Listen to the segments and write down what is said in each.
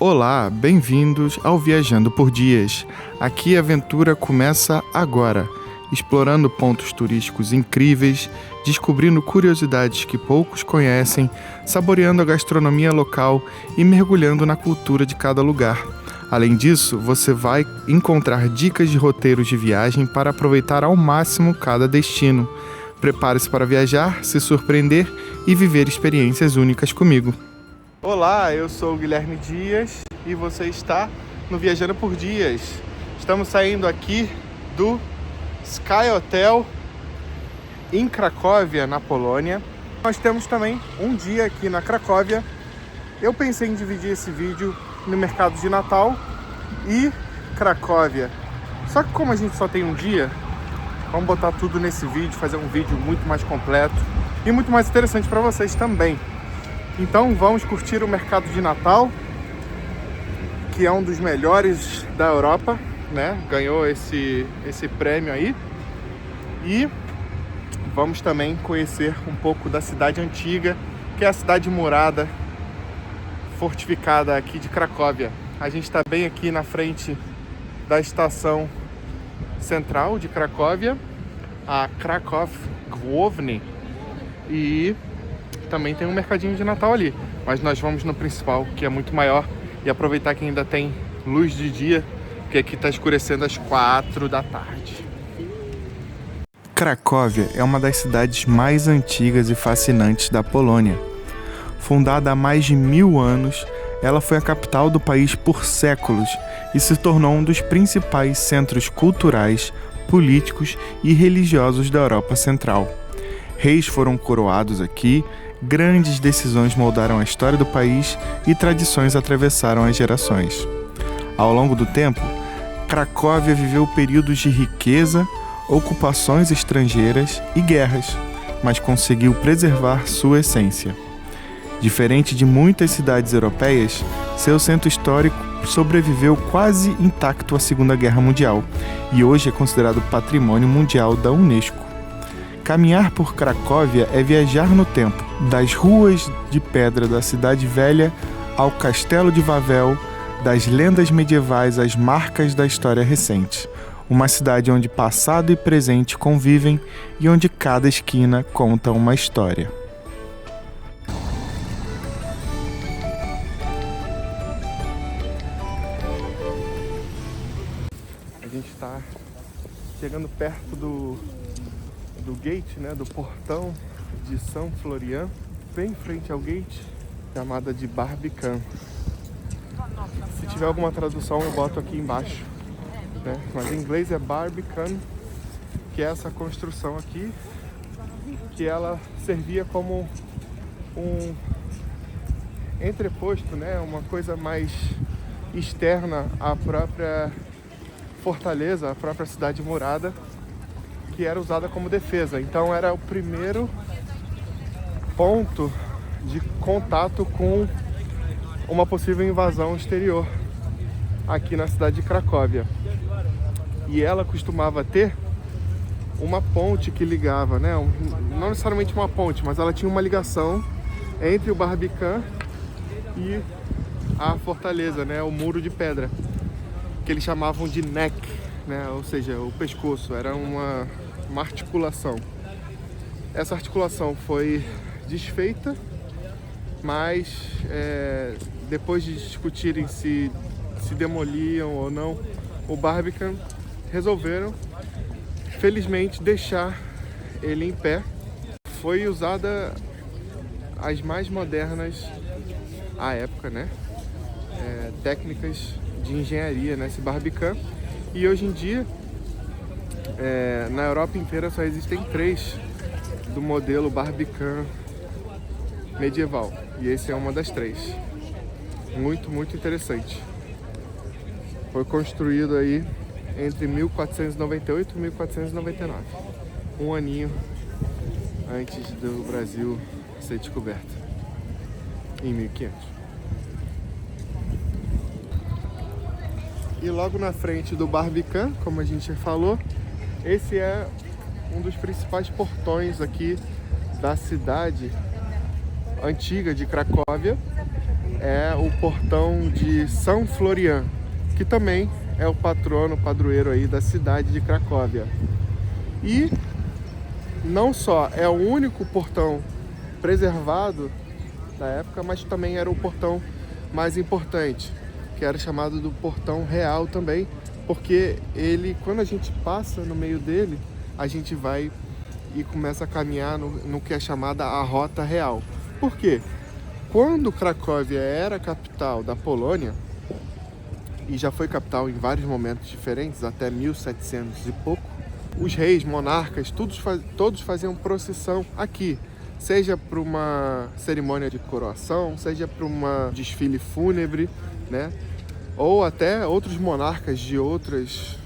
Olá, bem-vindos ao Viajando por Dias. Aqui a aventura começa agora, explorando pontos turísticos incríveis, descobrindo curiosidades que poucos conhecem, saboreando a gastronomia local e mergulhando na cultura de cada lugar. Além disso, você vai encontrar dicas de roteiros de viagem para aproveitar ao máximo cada destino. Prepare-se para viajar, se surpreender e viver experiências únicas comigo. Olá, eu sou o Guilherme Dias e você está no Viajando por Dias. Estamos saindo aqui do Sky Hotel em Cracóvia, na Polônia. Nós temos também um dia aqui na Cracóvia. Eu pensei em dividir esse vídeo no mercado de Natal e Cracóvia. Só que como a gente só tem um dia, vamos botar tudo nesse vídeo, fazer um vídeo muito mais completo e muito mais interessante para vocês também. Então vamos curtir o mercado de Natal, que é um dos melhores da Europa, né? Ganhou esse prêmio aí. E vamos também conhecer um pouco da cidade antiga, que é a cidade murada, fortificada aqui de Cracóvia. A gente está bem aqui na frente da estação central de Cracóvia, a Kraków Główny, e também tem um mercadinho de Natal ali, mas nós vamos no principal, que é muito maior, e aproveitar que ainda tem luz de dia, porque aqui está escurecendo às 4 da tarde. Cracóvia é uma das cidades mais antigas e fascinantes da Polônia. Fundada há mais de 1000 anos, ela foi a capital do país por séculos e se tornou um dos principais centros culturais, políticos e religiosos da Europa Central. Reis foram coroados aqui, grandes decisões moldaram a história do país e tradições atravessaram as gerações. Ao longo do tempo, Cracóvia viveu períodos de riqueza, ocupações estrangeiras e guerras, mas conseguiu preservar sua essência. Diferente de muitas cidades europeias, seu centro histórico sobreviveu quase intacto à Segunda Guerra Mundial e hoje é considerado Patrimônio Mundial da Unesco. Caminhar por Cracóvia é viajar no tempo, das ruas de pedra da Cidade Velha ao Castelo de Wawel, das lendas medievais às marcas da história recente. Uma cidade onde passado e presente convivem e onde cada esquina conta uma história. A gente está chegando perto do gate, né, do portão de São Florian, bem em frente ao gate, chamada de Barbican. Se tiver alguma tradução eu boto aqui embaixo, né? Mas em inglês é Barbican, que é essa construção aqui, que ela servia como um entreposto, né, uma coisa mais externa à própria fortaleza, à própria cidade murada, que era usada como defesa. Então era o primeiro ponto de contato com uma possível invasão exterior aqui na cidade de Cracóvia. E ela costumava ter uma ponte que ligava, né? Não necessariamente uma ponte, mas ela tinha uma ligação entre o Barbican e a fortaleza, né? O muro de pedra, que eles chamavam de neck, né? Ou seja, o pescoço, era uma articulação. Essa articulação foi desfeita, mas depois de discutirem se demoliam ou não o Barbican, resolveram, felizmente, deixar ele em pé. Foi usada as mais modernas à época, né? Técnicas de engenharia nesse Barbican, e hoje em dia na Europa inteira só existem 3 do modelo Barbican medieval, e esse é uma das 3. Muito, muito interessante. Foi construído aí entre 1498 e 1499, um aninho antes do Brasil ser descoberto, em 1500. E logo na frente do Barbican, como a gente falou, esse é um dos principais portões aqui da cidade antiga de Cracóvia. é o portão de São Florian, que também é o patrono, padroeiro aí da cidade de Cracóvia. E não só é o único portão preservado da época, mas também era o portão mais importante, que era chamado do Portão Real também, porque ele, quando a gente passa no meio dele, a gente vai e começa a caminhar no que é chamada a Rota Real. Por quê? Quando Cracóvia era capital da Polônia, e já foi capital em vários momentos diferentes, até 1700 e pouco, os reis, monarcas, todos faziam procissão aqui, seja para uma cerimônia de coroação, seja para um desfile fúnebre, né? Ou até outros monarcas de outros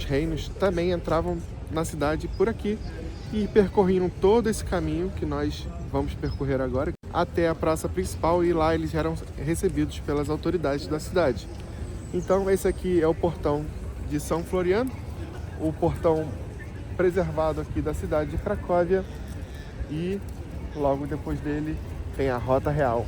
reinos também entravam na cidade por aqui e percorriam todo esse caminho que nós vamos percorrer agora até a praça principal, e lá eles eram recebidos pelas autoridades da cidade. Então esse aqui é o portão de São Florian, o portão preservado aqui da cidade de Cracóvia, e logo depois dele tem a Rota Real.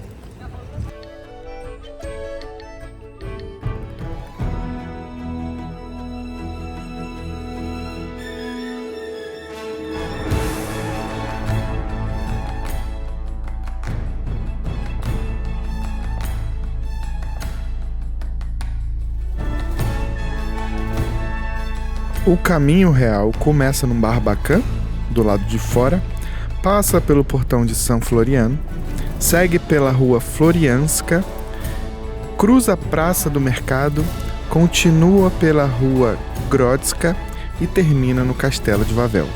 O caminho real começa no Barbacan, do lado de fora, passa pelo portão de São Florian, segue pela rua Florianska, cruza a Praça do Mercado, continua pela rua Grodzka e termina no Castelo de Wawel.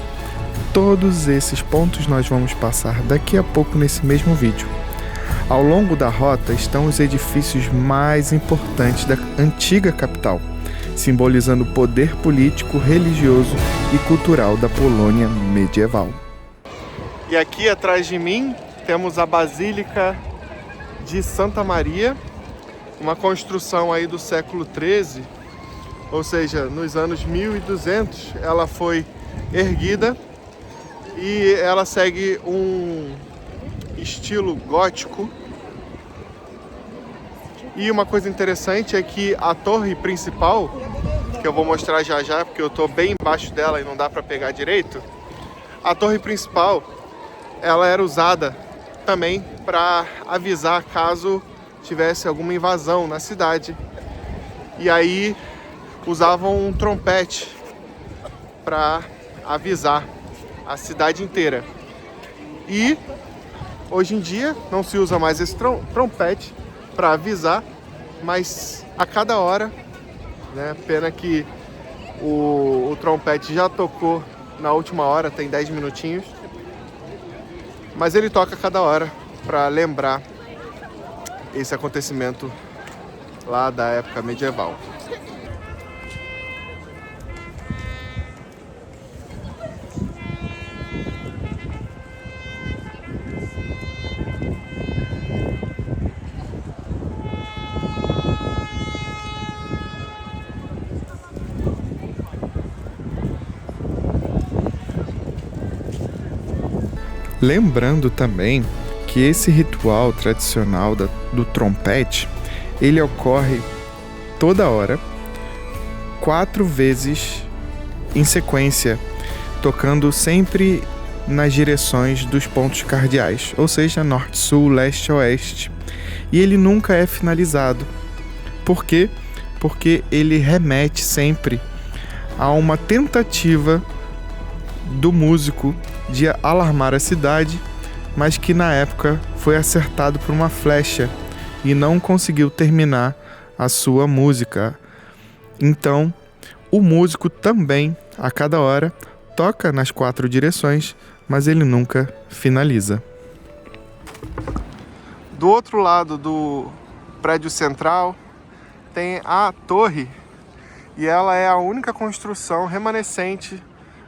Todos esses pontos nós vamos passar daqui a pouco nesse mesmo vídeo. Ao longo da rota estão os edifícios mais importantes da antiga capital, simbolizando o poder político, religioso e cultural da Polônia medieval. E aqui atrás de mim temos a Basílica de Santa Maria, uma construção aí do século XIII, ou seja, nos anos 1200 ela foi erguida e ela segue um estilo gótico. E uma coisa interessante é que a torre principal, que eu vou mostrar já já, porque eu estou bem embaixo dela e não dá para pegar direito, a torre principal, ela era usada também para avisar caso tivesse alguma invasão na cidade. E aí usavam um trompete para avisar a cidade inteira. E hoje em dia não se usa mais esse trompete para avisar, mas a cada hora, né? Pena que o trompete já tocou na última hora, tem 10 minutinhos, mas ele toca a cada hora para lembrar esse acontecimento lá da época medieval. Lembrando também que esse ritual tradicional do trompete, ele ocorre toda hora, 4 vezes em sequência, tocando sempre nas direções dos pontos cardeais, ou seja, norte, sul, leste, oeste. E ele nunca é finalizado. Por quê? Porque ele remete sempre a uma tentativa do músico de alarmar a cidade, mas que na época foi acertado por uma flecha e não conseguiu terminar a sua música. Então, o músico também, a cada hora, toca nas 4 direções, mas ele nunca finaliza. Do outro lado do prédio central tem a torre, e ela é a única construção remanescente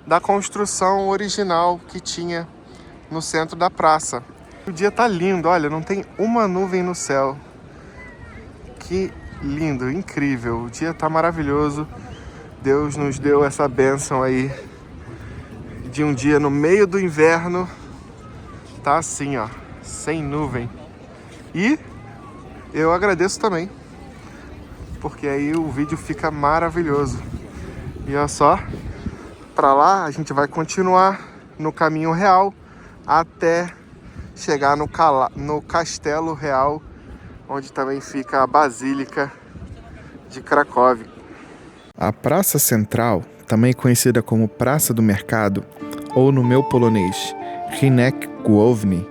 da construção original que tinha no centro da praça. O dia tá lindo, olha, não tem uma nuvem no céu. Que lindo, incrível, o dia tá maravilhoso. Deus nos deu essa bênção aí de um dia no meio do inverno, tá assim, ó, sem nuvem. E eu agradeço também, porque aí o vídeo fica maravilhoso. E olha só, para lá a gente vai continuar no caminho real até chegar no Castelo Real, onde também fica a Basílica de Cracóvia. A Praça Central, também conhecida como Praça do Mercado, ou no meu polonês, Rynek Główny,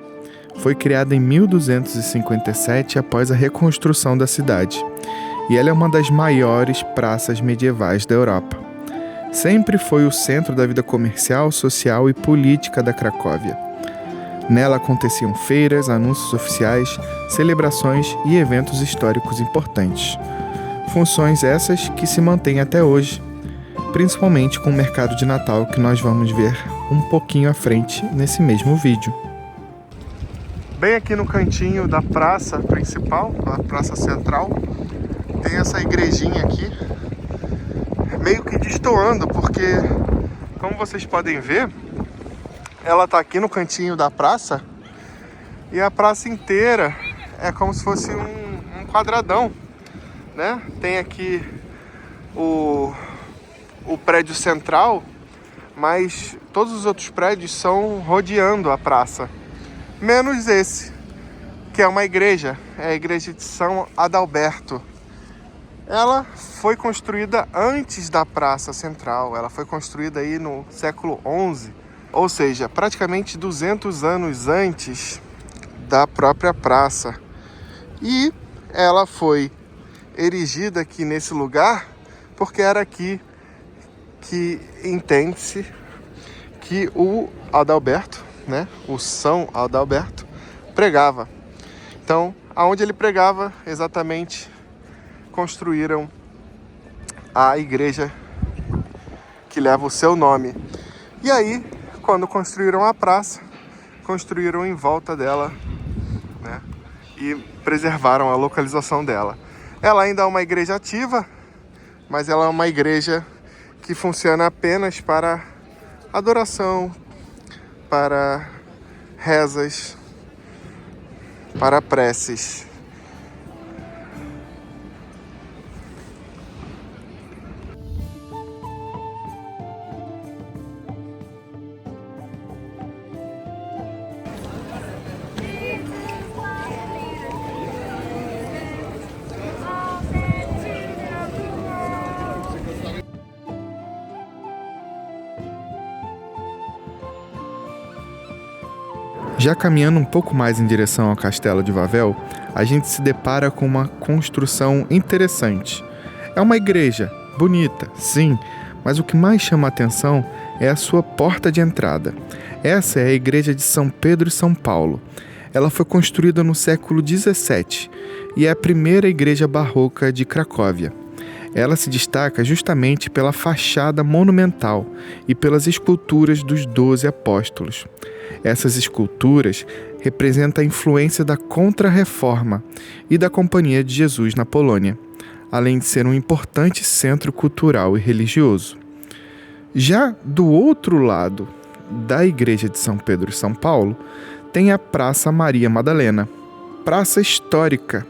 foi criada em 1257 após a reconstrução da cidade, e ela é uma das maiores praças medievais da Europa. Sempre foi o centro da vida comercial, social e política da Cracóvia. Nela aconteciam feiras, anúncios oficiais, celebrações e eventos históricos importantes. Funções essas que se mantêm até hoje, principalmente com o mercado de Natal que nós vamos ver um pouquinho à frente nesse mesmo vídeo. Bem aqui no cantinho da praça principal, a praça central, tem essa igrejinha aqui, meio que destoando, porque, como vocês podem ver, ela tá aqui no cantinho da praça e a praça inteira é como se fosse um quadradão, né? Tem aqui o prédio central, mas todos os outros prédios são rodeando a praça, menos esse, que é uma igreja, é a igreja de São Adalberto. Ela foi construída antes da praça central, ela foi construída aí no século XI, ou seja, praticamente 200 anos antes da própria praça. E ela foi erigida aqui nesse lugar porque era aqui que entende-se que o Adalberto, né, o São Adalberto, pregava. Então, aonde ele pregava, exatamente, construíram a igreja que leva o seu nome. E aí, quando construíram a praça, construíram em volta dela, né, e preservaram a localização dela. Ela ainda é uma igreja ativa, mas ela é uma igreja que funciona apenas para adoração, para rezas, para preces. Já caminhando um pouco mais em direção ao Castelo de Wawel, a gente se depara com uma construção interessante. É uma igreja, bonita, sim, mas o que mais chama a atenção é a sua porta de entrada. Essa é a igreja de São Pedro e São Paulo. Ela foi construída no século XVII e é a primeira igreja barroca de Cracóvia. Ela se destaca justamente pela fachada monumental e pelas esculturas dos 12 apóstolos. Essas esculturas representam a influência da Contra-Reforma e da Companhia de Jesus na Polônia, além de ser um importante centro cultural e religioso. Já do outro lado da igreja de São Pedro e São Paulo, tem a Praça Maria Madalena, praça histórica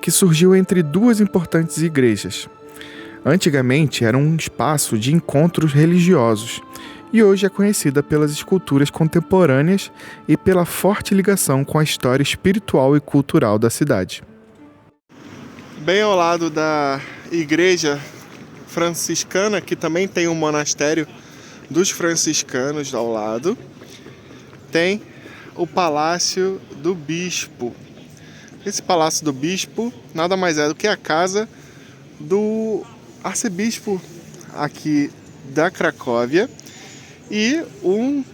que surgiu entre duas importantes igrejas. Antigamente era um espaço de encontros religiosos e hoje é conhecida pelas esculturas contemporâneas e pela forte ligação com a história espiritual e cultural da cidade. Bem ao lado da igreja franciscana, que também tem um monastério dos franciscanos ao lado, tem o Palácio do Bispo. Esse Palácio do Bispo nada mais é do que a casa do arcebispo aqui da Cracóvia e um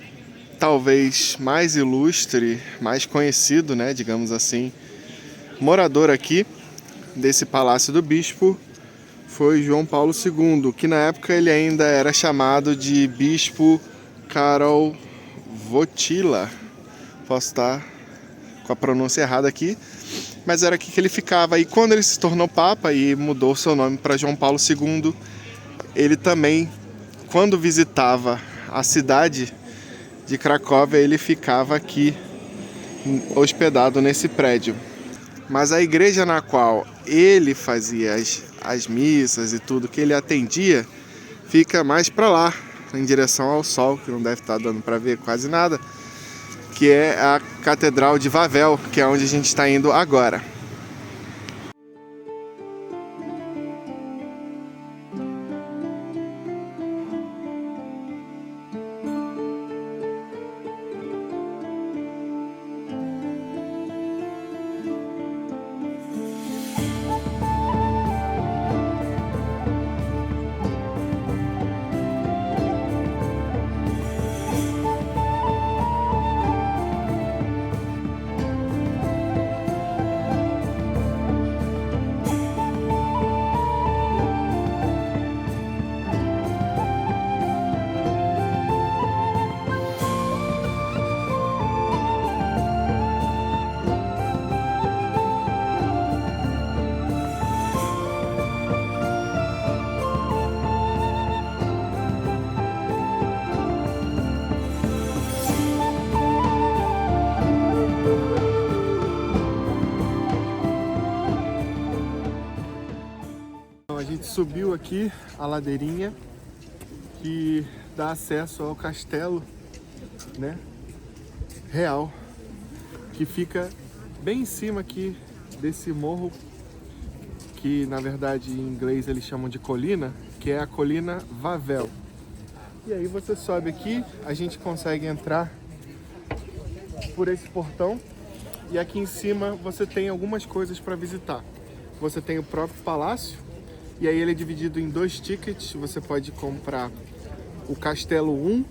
talvez mais ilustre, mais conhecido, né, digamos assim, morador aqui desse Palácio do Bispo foi João Paulo II, que na época ele ainda era chamado de Bispo Karol Wojtyła. Posso estar com a pronúncia errada aqui, mas era aqui que ele ficava. E quando ele se tornou Papa e mudou seu nome para João Paulo II, ele também, quando visitava a cidade de Cracóvia, ele ficava aqui hospedado nesse prédio. Mas a igreja na qual ele fazia as missas e tudo que ele atendia fica mais para lá, em direção ao sol, que não deve estar dando para ver quase nada, que é a Catedral de Wawel, que é onde a gente está indo agora. A gente subiu aqui a ladeirinha que dá acesso ao castelo, né, real, que fica bem em cima aqui desse morro, que na verdade em inglês eles chamam de colina, que é a colina Wawel. E aí você sobe aqui, a gente consegue entrar por esse portão e aqui em cima você tem algumas coisas para visitar. Você tem o próprio palácio, e aí ele é dividido em 2 tickets. Você pode comprar o Castelo 1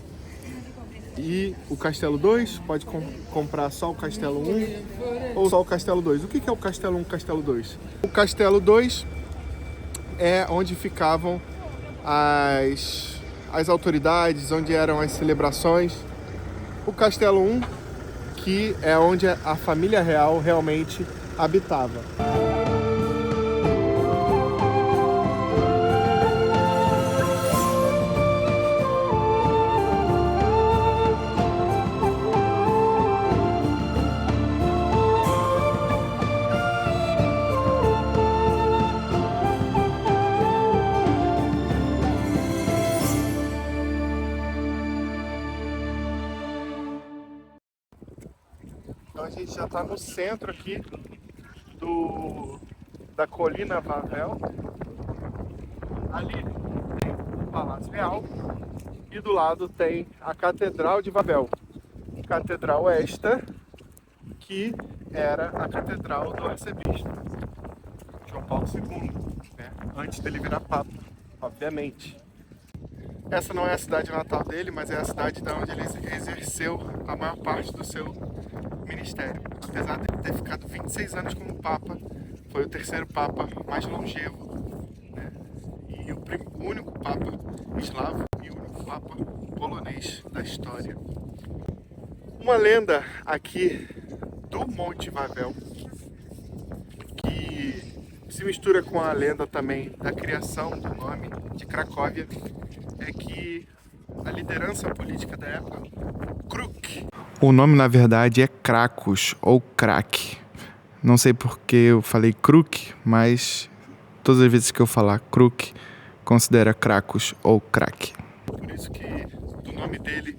e o Castelo 2, pode comprar só o Castelo 1 ou só o Castelo 2. O que é o Castelo 1 e o Castelo 2? O Castelo 2 é onde ficavam as autoridades, onde eram as celebrações. O Castelo 1, que é onde a família real realmente habitava. Então a gente já está no centro aqui da colina Wawel. Ali tem o Palácio Real e do lado tem a Catedral de Wawel. Catedral esta que era a catedral do arcebispo João Paulo II, né? Antes dele virar papa, obviamente. Essa não é a cidade natal dele, mas é a cidade da onde ele exerceu a maior parte do seu ministério. Apesar de ele ter ficado 26 anos como papa, foi o terceiro papa mais longevo, né? E o único papa eslavo e o único papa polonês da história. Uma lenda aqui do Monte Wawel, que se mistura com a lenda também da criação do nome de Cracóvia, é que a liderança política da época, Kruk. O nome na verdade é Krakos ou Krak. Não sei porque eu falei Kruk, mas todas as vezes que eu falar Kruk, considera Krakos ou Krak. Por isso que do nome dele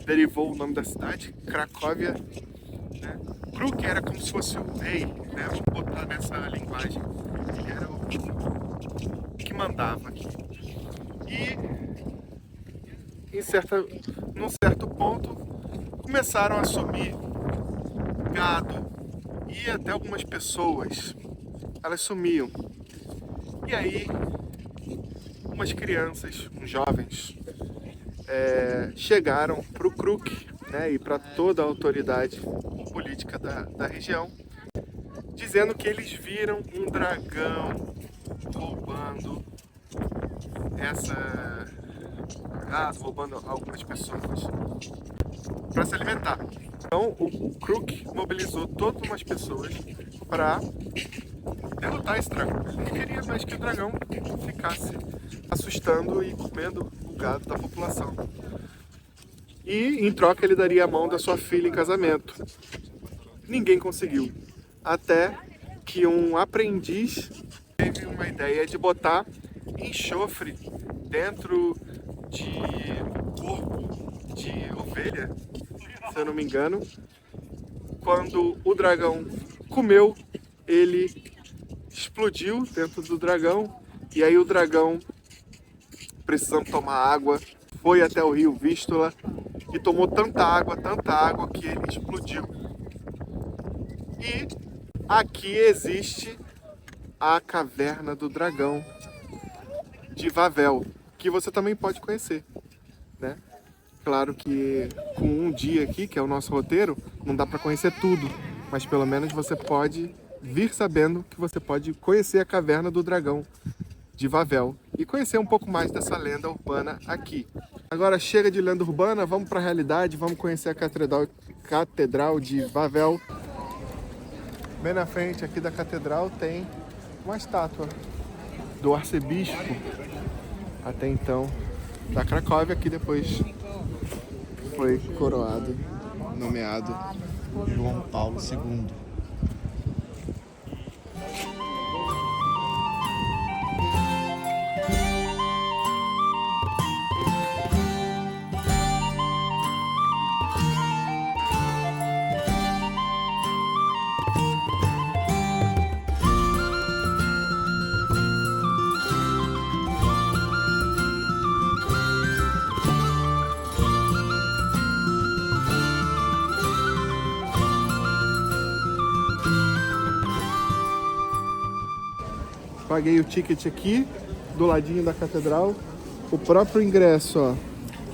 derivou o nome da cidade, Cracóvia, né? Kruk era como se fosse o rei, né? Vamos botar nessa linguagem. Ele era o que mandava aqui. E num certo ponto começaram a sumir gado e até algumas pessoas, elas sumiam. E aí umas crianças, uns jovens, chegaram para o Kruk, né, e para toda a autoridade política da região, dizendo que eles viram um dragão roubando roubando algumas pessoas para se alimentar. Então o Kruk mobilizou todas umas pessoas para derrotar esse dragão. Ele queria mais que o dragão ficasse assustando e comendo o gado da população. E em troca ele daria a mão da sua filha em casamento. Ninguém conseguiu. Até que um aprendiz teve uma ideia de botar enxofre dentro de corpo de ovelha, se eu não me engano. Quando o dragão comeu, ele explodiu dentro do dragão, e aí o dragão, precisando tomar água, foi até o rio Vístula e tomou tanta água que ele explodiu. E aqui existe a Caverna do Dragão de Wawel, que você também pode conhecer, né? Claro que com um dia aqui, que é o nosso roteiro, não dá para conhecer tudo, mas pelo menos você pode vir sabendo que você pode conhecer a Caverna do Dragão de Wawel e conhecer um pouco mais dessa lenda urbana aqui. Agora chega de lenda urbana, vamos para a realidade, vamos conhecer a Catedral de Wawel. Bem na frente aqui da catedral tem uma estátua do arcebispo, até então, da Cracóvia, que depois foi coroado, nomeado João Paulo II. Paguei o ticket aqui, do ladinho da catedral. O próprio ingresso, ó,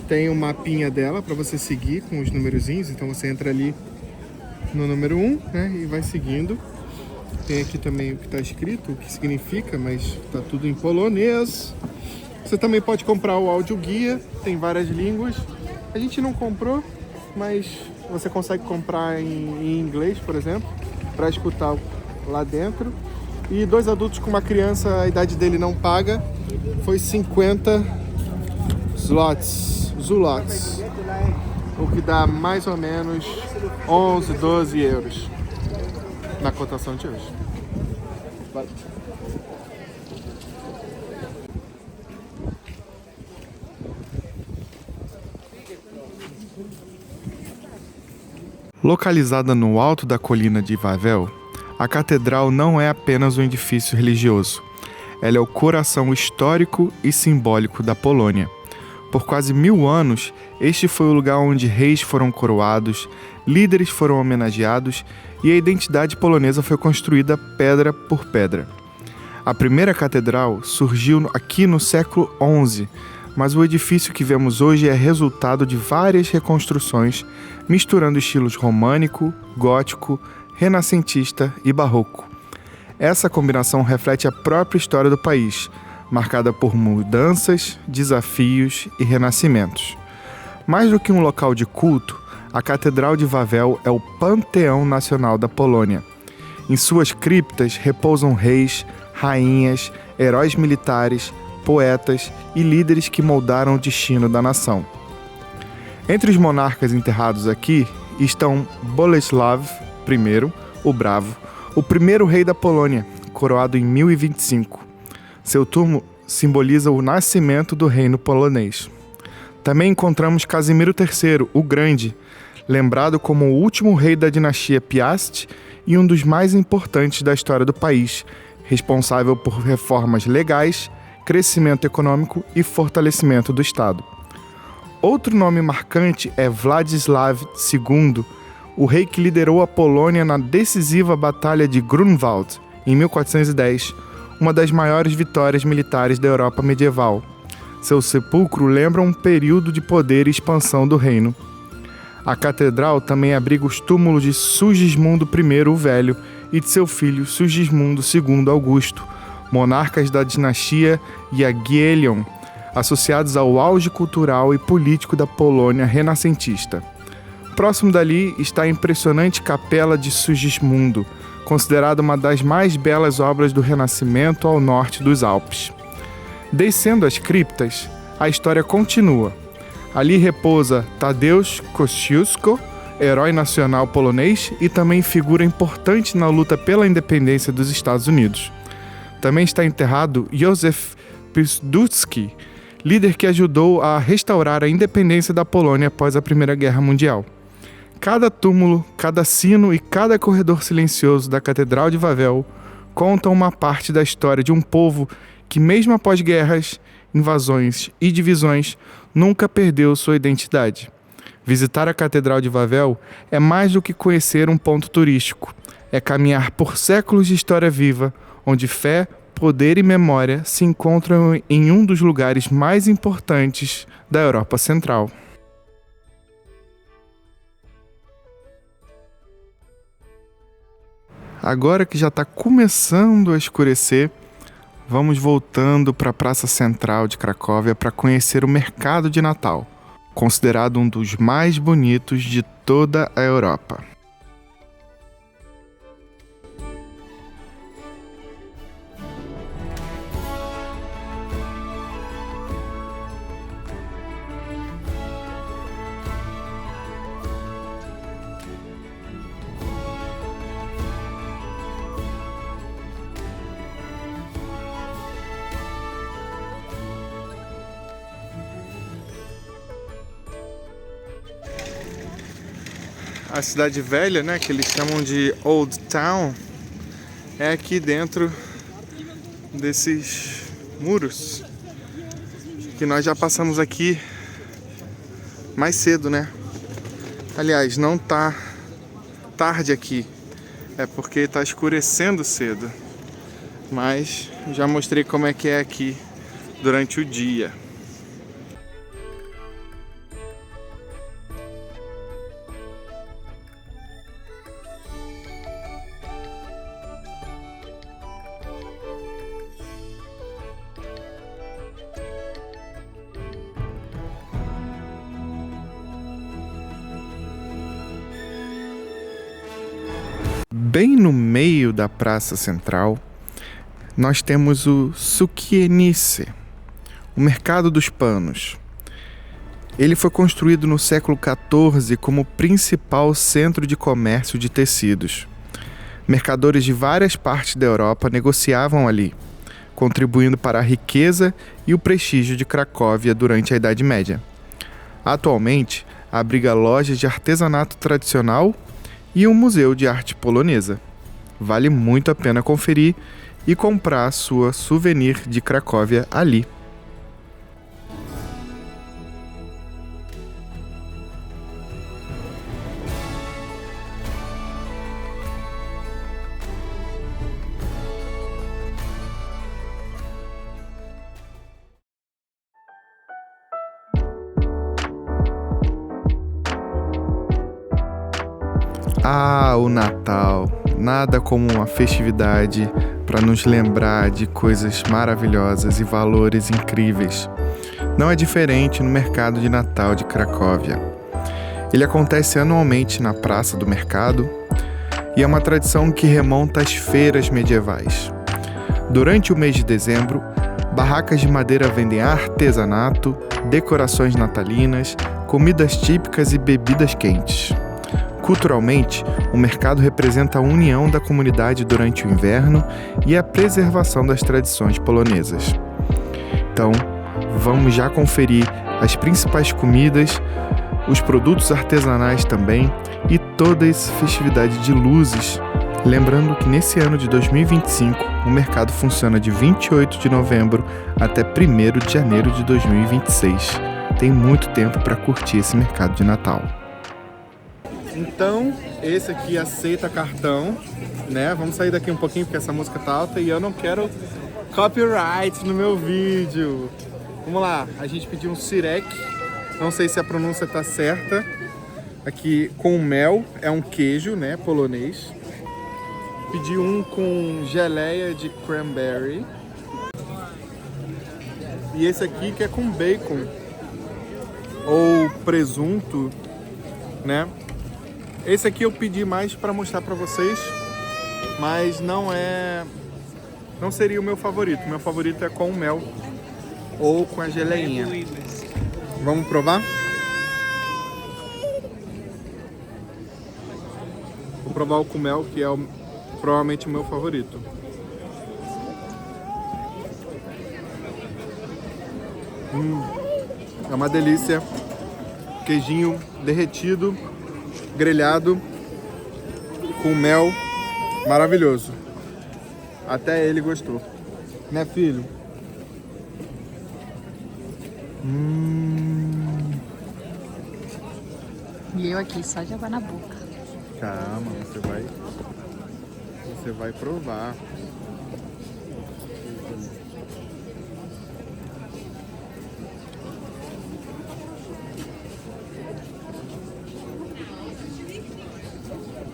tem um mapinha dela para você seguir com os numerozinhos. Então você entra ali no número 1, né, e vai seguindo. Tem aqui também o que está escrito, o que significa, mas tá tudo em polonês. Você também pode comprar o audioguia, tem várias línguas. A gente não comprou, mas você consegue comprar em inglês, por exemplo, para escutar lá dentro. E 2 adultos com uma criança, a idade dele não paga, foi 50 zlotys, o que dá mais ou menos 11, 12 euros na cotação de hoje. Vai. Localizada no alto da colina de Wawel, a catedral não é apenas um edifício religioso. Ela é o coração histórico e simbólico da Polônia. Por quase 1000 anos, este foi o lugar onde reis foram coroados, líderes foram homenageados e a identidade polonesa foi construída pedra por pedra. A primeira catedral surgiu aqui no século XI, mas o edifício que vemos hoje é resultado de várias reconstruções, misturando estilos românico, gótico, renascentista e barroco. Essa combinação reflete a própria história do país, marcada por mudanças, desafios e renascimentos. Mais do que um local de culto, a Catedral de Wawel é o panteão nacional da Polônia. Em suas criptas repousam reis, rainhas, heróis militares, poetas e líderes que moldaram o destino da nação. Entre os monarcas enterrados aqui estão Bolesław I, o Bravo, o primeiro rei da Polônia, coroado em 1025. Seu túmulo simboliza o nascimento do reino polonês. Também encontramos Casimiro III, o Grande, lembrado como o último rei da dinastia Piast e um dos mais importantes da história do país, responsável por reformas legais, crescimento econômico e fortalecimento do Estado. Outro nome marcante é Władysław II, o rei que liderou a Polônia na decisiva Batalha de Grunwald, em 1410, uma das maiores vitórias militares da Europa medieval. Seu sepulcro lembra um período de poder e expansão do reino. A catedral também abriga os túmulos de Sigismundo I o Velho e de seu filho Sigismundo II Augusto, monarcas da dinastia Jagiellon, associados ao auge cultural e político da Polônia renascentista. Próximo dali está a impressionante Capela de Sigismundo, considerada uma das mais belas obras do Renascimento ao norte dos Alpes. Descendo as criptas, a história continua. Ali repousa Tadeusz Kościuszko, herói nacional polonês e também figura importante na luta pela independência dos Estados Unidos. Também está enterrado Józef Piłsudski, líder que ajudou a restaurar a independência da Polônia após a Primeira Guerra Mundial. Cada túmulo, cada sino e cada corredor silencioso da Catedral de Wawel contam uma parte da história de um povo que, mesmo após guerras, invasões e divisões, nunca perdeu sua identidade. Visitar a Catedral de Wawel é mais do que conhecer um ponto turístico. É caminhar por séculos de história viva, onde fé, poder e memória se encontram em um dos lugares mais importantes da Europa Central. Agora que já está começando a escurecer, vamos voltando para a Praça Central de Cracóvia para conhecer o Mercado de Natal, considerado um dos mais bonitos de toda a Europa. A cidade velha, né, que eles chamam de Old Town, é aqui dentro desses muros, que nós já passamos aqui mais cedo, né? Aliás, não tá tarde aqui, é porque tá escurecendo cedo, mas já mostrei como é que é aqui durante o dia. Bem no meio da Praça Central, nós temos o Sukienice, o Mercado dos Panos. Ele foi construído no século XIV como principal centro de comércio de tecidos. Mercadores de várias partes da Europa negociavam ali, contribuindo para a riqueza e o prestígio de Cracóvia durante a Idade Média. Atualmente, abriga lojas de artesanato tradicional e um museu de arte polonesa. Vale muito a pena conferir e comprar a sua souvenir de Cracóvia ali. Ah, o Natal! Nada como uma festividade para nos lembrar de coisas maravilhosas e valores incríveis. Não é diferente no Mercado de Natal de Cracóvia. Ele acontece anualmente na Praça do Mercado e é uma tradição que remonta às feiras medievais. Durante o mês de dezembro, barracas de madeira vendem artesanato, decorações natalinas, comidas típicas e bebidas quentes. Culturalmente, o mercado representa a união da comunidade durante o inverno e a preservação das tradições polonesas. Então, vamos já conferir as principais comidas, os produtos artesanais também e toda essa festividade de luzes. Lembrando que nesse ano de 2025, o mercado funciona de 28 de novembro até 1º de janeiro de 2026. Tem muito tempo para curtir esse mercado de Natal. Então, esse aqui aceita cartão, né? Vamos sair daqui um pouquinho porque essa música tá alta e eu não quero copyright no meu vídeo. Vamos lá, a gente pediu um sirek, não sei se a pronúncia tá certa. Aqui com mel, é um queijo, né, polonês. Pedi um com geleia de cranberry. E esse aqui que é com bacon ou presunto, né? Esse aqui eu pedi mais para mostrar para vocês, mas não seria o meu favorito. Meu favorito é com mel ou com a geleinha. Vamos provar? provar o com mel, que é provavelmente o meu favorito. É uma delícia. Queijinho derretido, grelhado, com mel, maravilhoso. Até ele gostou. Né, filho? E eu aqui só de água na boca. Calma, você vai provar.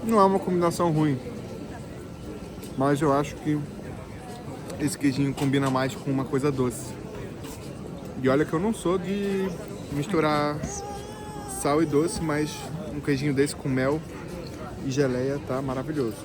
Não é uma combinação ruim, mas eu acho que esse queijinho combina mais com uma coisa doce. E olha que eu não sou de misturar sal e doce, mas um queijinho desse com mel e geleia tá maravilhoso.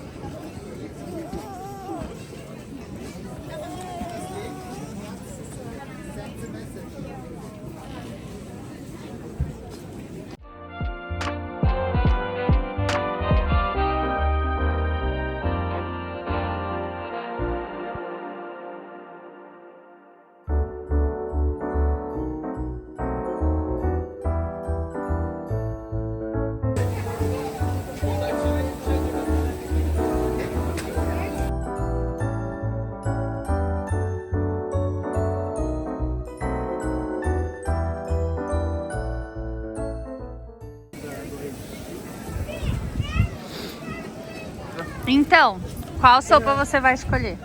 Então, qual sopa você vai escolher?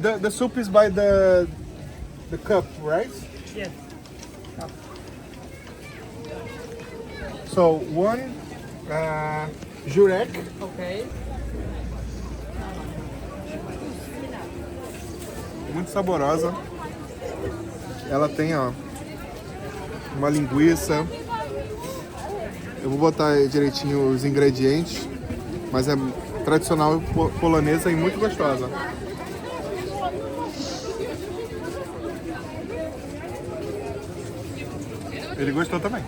The soup is by the cup, right? Yes. So one jurek, Okay. muito saborosa. Ela tem, ó, uma linguiça. Eu vou botar direitinho os ingredientes, mas é tradicional polonesa e muito gostosa. Ele gostou também.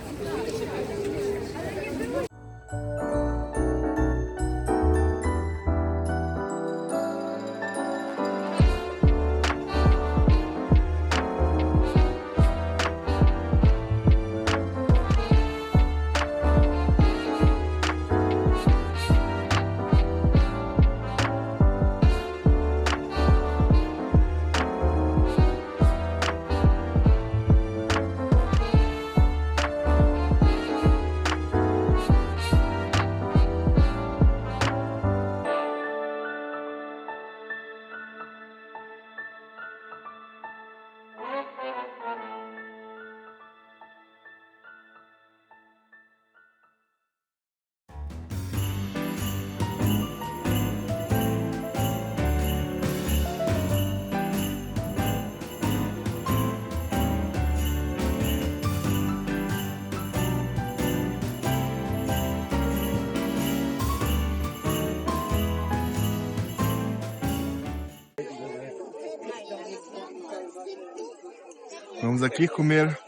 Vamos aqui comer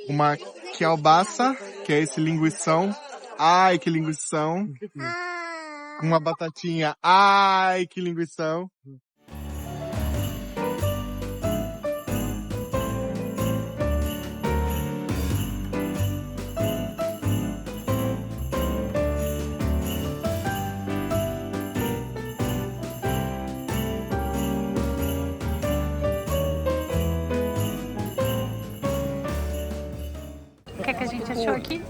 uma kielbasa, que é esse linguição. Ai, que linguição. Uma batatinha. Ai, que linguição. O que é que a gente achou aqui?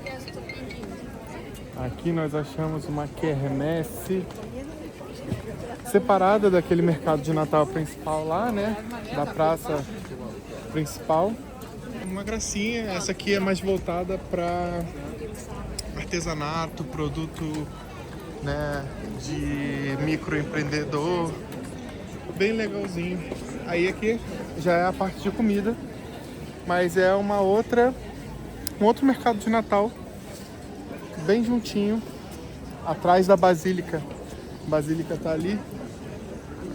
Aqui nós achamos uma quermesse separada daquele mercado de Natal principal lá, né? Da praça principal. Uma gracinha. Essa aqui é mais voltada para artesanato, produto, né, de microempreendedor. Bem legalzinho. Aí aqui já é a parte de comida, mas é um outro mercado de Natal, bem juntinho, atrás da Basílica. A Basílica tá ali,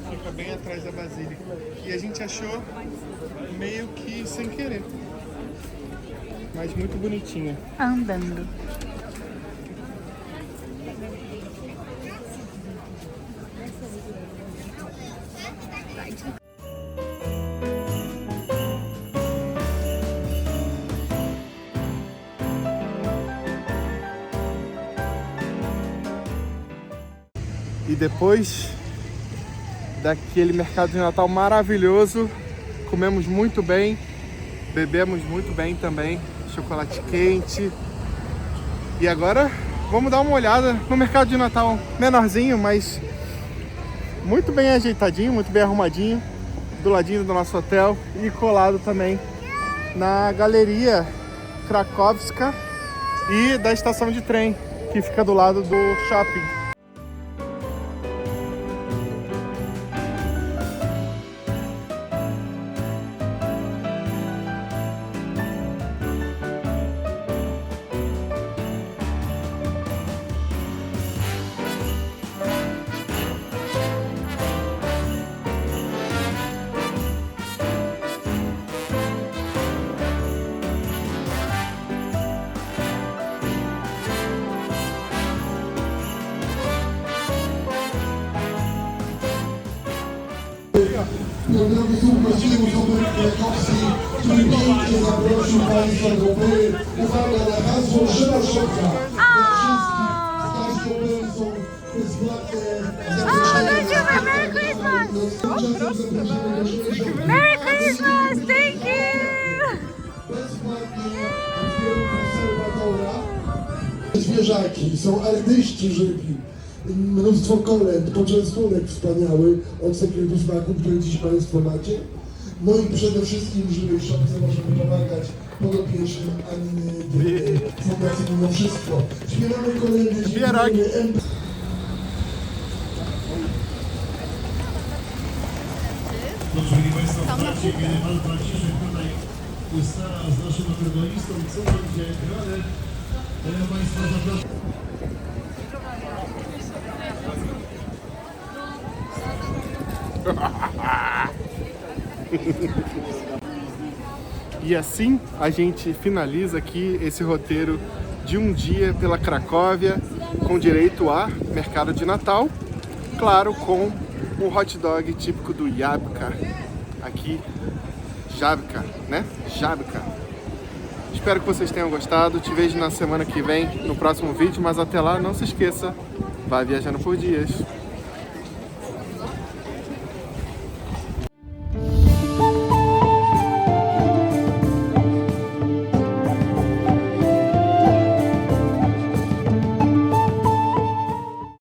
fica bem atrás da Basílica. E a gente achou meio que sem querer, mas muito bonitinha. Andando. depois daquele mercado de Natal maravilhoso, comemos muito bem, bebemos muito bem também, chocolate quente. E agora vamos dar uma olhada no mercado de Natal menorzinho, mas muito bem ajeitadinho, muito bem arrumadinho, do ladinho do nosso hotel e colado também na Galeria Krakowska e da estação de trem, que fica do lado do shopping. Programy słuchaczy muszą być Krakowski, który pięknie zaprosił Państwa do góry. Uwaga na hasło Żywa Szopka. Dla wszystkich z każdą pensą bezpłatne będziemy Merry Christmas! Merry Christmas! Thank you! bezpłatnie w kierunku konserwatora. Zwierzaki, są artyści żywi. Mnóstwo kolęd, poczęstunek wspaniały od sekretu smaku, który dziś Państwo macie. No i przede wszystkim w Żywej Szopce możemy pomagać podopiecznym Anny Fundacji Mimo Wszystko. Śpiewamy kolędy, dziękujemy. Proszę Państwa, w trakcie, kiedy Pan Franciszek tutaj ustala z naszym akordeonistą, co będzie grane, ja Państwa zapraszam. E assim a gente finaliza aqui esse roteiro de um dia pela Cracóvia, com direito a mercado de Natal, claro, com um hot dog típico do Jabłka, aqui, Jabłka, né? Jabłka. Espero que vocês tenham gostado, te vejo na semana que vem, no próximo vídeo, mas até lá, não se esqueça, vai viajando por dias.